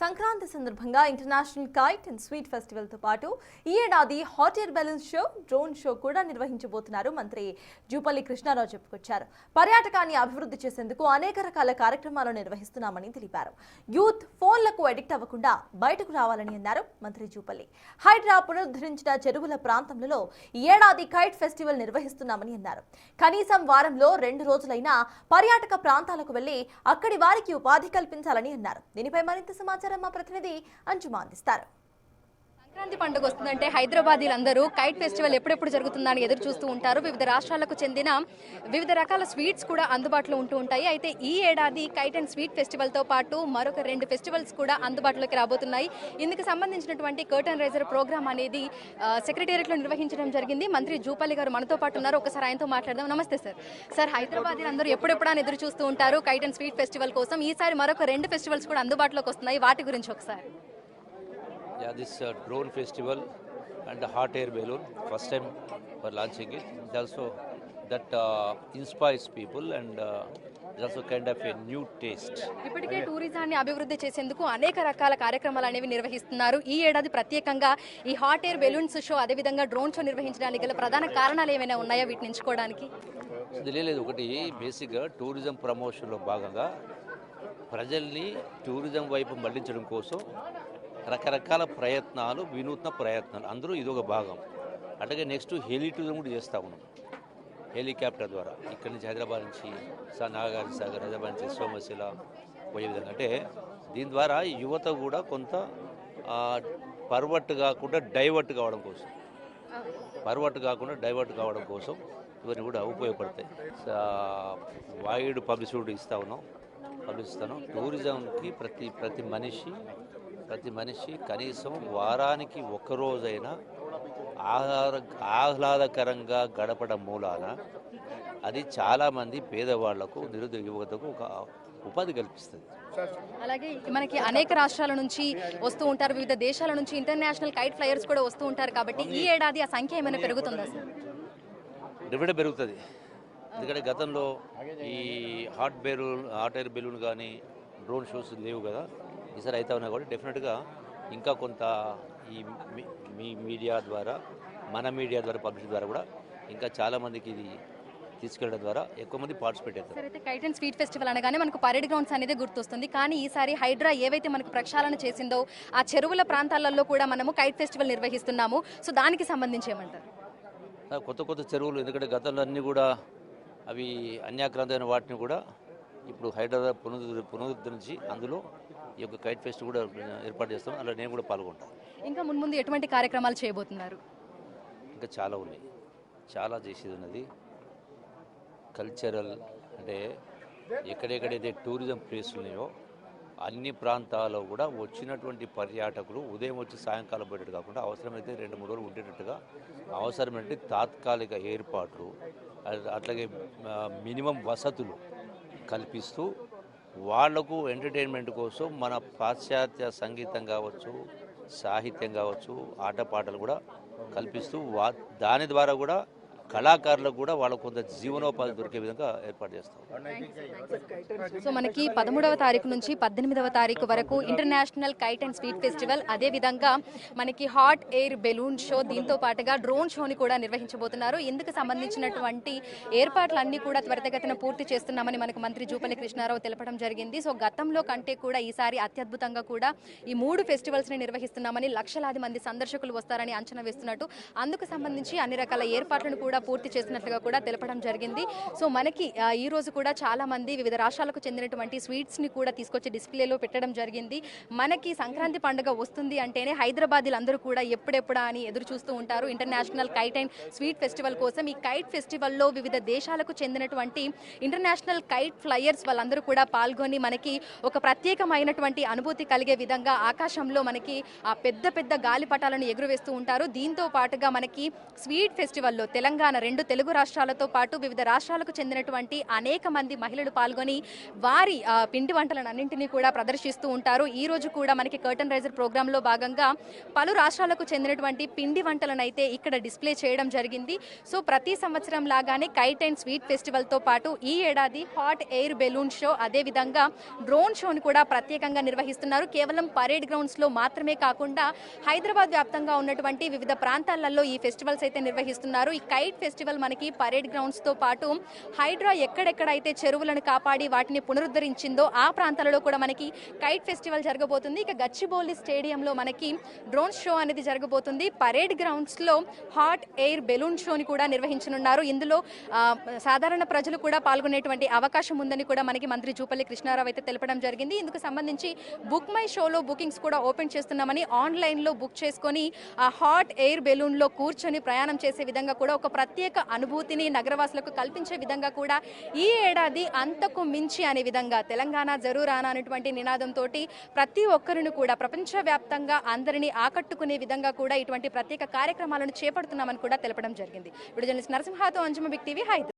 సంక్రాంతి సందర్భంగా international kite and sweet festival తో పాటు ఈ ఏడాది hot air balloons show, drone show కూడా నిర్వహించబోతున్నారు మంత్రి జూపల్లి కృష్ణారావు చెప్పుకొచ్చారు. పర్యాటకాన్ని అభివృద్ధి చేసేందుకు అనేక రకాల కార్యక్రమాలు నిర్వహిస్తున్నామని తెలిపారు. యూత్ ఫోన్లకు అడిక్ట్ అవ్వకుండా బయటకు రావాలని అన్నారు మంత్రి జూపల్లి. హైడ్రా పునరుద్ధరించిన చెరువుల ప్రాంతంలో ఈ ఏడాది కైట్ ఫెస్టివల్ నిర్వహిస్తున్నామని అన్నారు. కనీసం వారంలో 2 రోజులైనా పర్యాటక ప్రాంతాలకు వెళ్లి అక్కడి వారికి ఉపాధి కల్పించాలని అన్నారు. దీనిపై మరింత సమాచారం మా ప్రతినిధి అంజుమా అందిస్తారు. సంక్రాంతి పండుగ వస్తుందంటే హైదరాబాదీలందరూ కైట్ ఫెస్టివల్ ఎప్పుడెప్పుడు జరుగుతుందని ఎదురు చూస్తూ ఉంటారు. వివిధ రాష్ట్రాలకు చెందిన వివిధ రకాల స్వీట్స్ కూడా అందుబాటులో ఉంటూ ఉంటాయి. అయితే ఈ ఏడాది కైట్ అండ్ స్వీట్ ఫెస్టివల్తో పాటు మరొక 2 ఫెస్టివల్స్ కూడా అందుబాటులోకి రాబోతున్నాయి. ఇందుకు సంబంధించినటువంటి కర్టన్ రైజర్ ప్రోగ్రామ్ అనేది సెక్రటేరియట్లో నిర్వహించడం జరిగింది. మంత్రి జూపల్లి గారు మనతో పాటు ఉన్నారు. ఒకసారి ఆయనతో మాట్లాడదాం. నమస్తే సార్. సార్, హైదరాబాదీలందరూ ఎప్పుడెప్పుడు అని ఎదురు చూస్తూ ఉంటారు కైట్ అండ్ స్వీట్ ఫెస్టివల్ కోసం. ఈసారి మరొక 2 ఫెస్టివల్స్ కూడా అందుబాటులోకి వస్తున్నాయి. వాటి గురించి ఒకసారి. Yeah, this drone festival and the hot air balloon, first time we're launching it. It's also that inspires people and it's also kind of a new taste. ఇప్పటికే టూరిజాన్ని అభివృద్ధి చేసేందుకు అనేక రకాల కార్యక్రమాలు అనేవి నిర్వహిస్తున్నారు. ఈ ఏడాది ప్రత్యేకంగా ఈ హాట్ ఎయిర్ బెలూన్స్ షో, అదేవిధంగా డ్రోన్ షో నిర్వహించడానికి గల ప్రధాన కారణాలు ఏమైనా ఉన్నాయా వీటిని ఎంచుకోవడానికి? తెలియలేదు. ఒకటి బేసిక్గా టూరిజం ప్రమోషన్లో భాగంగా ప్రజల్ని టూరిజం వైపు మళ్లించడం కోసం రకరకాల ప్రయత్నాలు, వినూత్న ప్రయత్నాలు, అందులో ఇదొక భాగం. అట్లాగే నెక్స్ట్ హెలీ టూరిజం కూడా చేస్తూ ఉన్నాం. హెలికాప్టర్ ద్వారా ఇక్కడి నుంచి హైదరాబాద్ నుంచి నాగార్జున సాగర్, హైదరాబాద్ నుంచి సోమశిల పోయే విధంగా. అంటే దీని ద్వారా యువత కూడా కొంత పర్వర్ట్ కాకుండా డైవర్ట్ కావడం కోసం ఇవన్నీ కూడా ఉపయోగపడతాయి. వైడ్ పబ్లిసిటీ ఇస్తాను. టూరిజంకి ప్రతి మనిషి కనీసం వారానికి 1 రోజైనా ఆహ్లాదకరంగా గడపడం మూలాన అది చాలామంది పేదవాళ్లకు, నిరుద్యోగ యువతకు ఒక ఉపాధి కల్పిస్తుంది. అలాగే మనకి అనేక రాష్ట్రాల నుంచి వస్తూ ఉంటారు, వివిధ దేశాల నుంచి ఇంటర్నేషనల్ కైట్ ఫ్లైయర్స్ కూడా వస్తూ ఉంటారు. కాబట్టి ఈ ఏడాది ఆ సంఖ్య ఏమైనా పెరుగుతుందా సార్? డెఫినెట్గా పెరుగుతుంది. ఎందుకంటే గతంలో ఈ హాట్ ఎయిర్ బెలూన్ కానీ డ్రోన్ షోస్ లేవు కదా. ఈసారి అయితే ఉన్నా కూడా డెఫినెట్గా ఇంకా కొంత ఈ మీడియా ద్వారా, మన మీడియా ద్వారా, పబ్లిసిటీ ద్వారా కూడా ఇంకా చాలామందికి ఇది తీసుకెళ్ళడం ద్వారా ఎక్కువ మంది పార్టిసిపేట్ అవుతారు. సరే, అయితే కైట్ అండ్ స్వీట్ ఫెస్టివల్ అనగానే మనకు పరేడ్ గ్రౌండ్స్ అనేది గుర్తొస్తుంది. కానీ ఈసారి హైడ్రా ఏవైతే మనకు ప్రక్షాళన చేసిందో ఆ చెరువుల ప్రాంతాలలో కూడా మనము కైట్ ఫెస్టివల్ నిర్వహిస్తున్నాము. సో దానికి సంబంధించి ఏమంటారు? కొత్త చెరువులు, ఎందుకంటే గతంలో అన్నీ కూడా అవి అన్యాక్రాంతమైన వాటిని కూడా ఇప్పుడు హైదరాబాద్ పునరుద్ధరించి అందులో ఈ యొక్క కైట్ ఫెస్ట్ కూడా ఏర్పాటు చేస్తాం. అలా నేను కూడా పాల్గొంటాను. ఇంకా ముందు ఎటువంటి కార్యక్రమాలు చేయబోతున్నారు? ఇంకా చాలా ఉన్నాయి, చాలా చేసేది ఉన్నది. కల్చరల్ అంటే ఎక్కడెక్కడైతే టూరిజం ప్లేస్లు ఉన్నాయో అన్ని ప్రాంతాల్లో కూడా వచ్చినటువంటి పర్యాటకులు ఉదయం వచ్చి సాయంకాలం పోయేటట్టు కాకుండా అవసరమైతే 2-3 రోజులు ఉండేటట్టుగా అవసరమైనటువంటి తాత్కాలిక ఏర్పాట్లు, అట్లాగే మినిమం వసతులు కల్పిస్తూ వాళ్లకు ఎంటర్టైన్మెంట్ కోసం మన పాశ్చాత్య సంగీతం కావచ్చు, సాహిత్యం కావచ్చు, ఆటపాటలు కూడా కల్పిస్తూ దాని ద్వారా కూడా కళాకారులకు కూడా వాళ్ళకు కొంత జీవనోపాధి దొరికే విధంగా ఏర్పాటు చేస్తాం. సో మనకి 13వ తారీఖు నుంచి 18వ తారీఖు వరకు international kite and sweet festival, అదేవిధంగా మనకి హాట్ ఎయిర్ బెలూన్ షో, దీంతో పాటుగా డ్రోన్ షోని కూడా నిర్వహించబోతున్నారు. ఇందుకు సంబంధించినటువంటి ఏర్పాట్లన్నీ కూడా త్వరితగతిన పూర్తి చేస్తున్నామని మనకు మంత్రి జూపల్లి కృష్ణారావు తెలపడం జరిగింది. సో గతంలో కంటే కూడా ఈసారి అత్యద్భుతంగా కూడా ఈ 3 ఫెస్టివల్స్ని నిర్వహిస్తున్నామని, లక్షలాది మంది సందర్శకులు వస్తారని అంచనా వేస్తున్నట్టు, అందుకు సంబంధించి అన్ని రకాల ఏర్పాట్లను కూడా పూర్తి చేసినట్లుగా కూడా తెలపడం జరిగింది. సో మనకి ఈ రోజు కూడా చాలా మంది వివిధ రాష్ట్రాలకు చెందినటువంటి స్వీట్స్ ని కూడా తీసుకొచ్చి డిస్ప్లేలో పెట్టడం జరిగింది. మనకి సంక్రాంతి పండుగ వస్తుంది అంటేనే హైదరాబాదీలందరూ కూడా ఎప్పుడెప్పుడా అని ఎదురు చూస్తూ ఉంటారు international kite and sweet festival కోసం. ఈ కైట్ ఫెస్టివల్లో వివిధ దేశాలకు చెందినటువంటి ఇంటర్నేషనల్ కైట్ ఫ్లైయర్స్ వాళ్ళందరూ కూడా పాల్గొని మనకి ఒక ప్రత్యేకమైనటువంటి అనుభూతి కలిగే విధంగా ఆకాశంలో మనకి ఆ పెద్ద పెద్ద గాలిపటాలను ఎగురవేస్తూ ఉంటారు. దీంతో పాటుగా మనకి స్వీట్ ఫెస్టివల్లో తెలంగాణ తెలంగాణ 2 తెలుగు రాష్ట్రాలతో పాటు వివిధ రాష్ట్రాలకు చెందినటువంటి అనేక మంది మహిళలు పాల్గొని వారి పిండి వంటలను అన్నింటినీ కూడా ప్రదర్శిస్తూ ఉంటారు. ఈ రోజు కూడా మనకి కర్టన్ రైజర్ ప్రోగ్రాంలో భాగంగా పలు రాష్ట్రాలకు చెందినటువంటి పిండి వంటలను అయితే ఇక్కడ డిస్ప్లే చేయడం జరిగింది. సో ప్రతి సంవత్సరం లాగానే కైట్ అండ్ స్వీట్ ఫెస్టివల్తో పాటు ఈ ఏడాది హాట్ ఎయిర్ బెలూన్ షో, అదేవిధంగా డ్రోన్ షోని కూడా ప్రత్యేకంగా నిర్వహిస్తున్నారు. కేవలం పరేడ్ గ్రౌండ్స్లో మాత్రమే కాకుండా హైదరాబాద్ వ్యాప్తంగా ఉన్నటువంటి వివిధ ప్రాంతాలలో ఈ ఫెస్టివల్స్ అయితే నిర్వహిస్తున్నారు. ఈ కైట్ ఫెస్టివల్ మనకి పరేడ్ గ్రౌండ్స్తో పాటు హైడ్రా ఎక్కడెక్కడైతే చెరువులను కాపాడి వాటిని పునరుద్ధరించిందో ఆ ప్రాంతాలలో కూడా మనకి కైట్ ఫెస్టివల్ జరగబోతుంది. ఇక గచ్చిబౌలి స్టేడియంలో మనకి డ్రోన్ షో అనేది జరగబోతుంది. పరేడ్ గ్రౌండ్స్లో హాట్ ఎయిర్ బెలూన్ షోని కూడా నిర్వహించనున్నారు. ఇందులో సాధారణ ప్రజలు కూడా పాల్గొనేటువంటి అవకాశం ఉందని కూడా మనకి మంత్రి జూపల్లి కృష్ణారావు అయితే తెలపడం జరిగింది. ఇందుకు సంబంధించి బుక్ మై షోలో బుకింగ్స్ కూడా ఓపెన్ చేస్తున్నామని, ఆన్లైన్లో బుక్ చేసుకొని ఆ హాట్ ఎయిర్ బెలూన్లో కూర్చొని ప్రయాణం చేసే విధంగా కూడా ఒక ప్రత్యేక అనుభూతిని నగరవాసులకు కల్పించే విధంగా కూడా ఈ ఏడాది అంతకు మించి అనే విధంగా తెలంగాణ జరూరానా అనేటువంటి నినాదంతో ప్రతి ఒక్కరిని కూడా ప్రపంచవ్యాప్తంగా అందరినీ ఆకట్టుకునే విధంగా కూడా ఇటువంటి ప్రత్యేక కార్యక్రమాలను చేపడుతున్నామని కూడా తెలపడం జరిగింది. వీడియో జర్నలిస్ట్ నరసింహతో అంజుమ బిగ్ టీవీ హైదరాబాద్.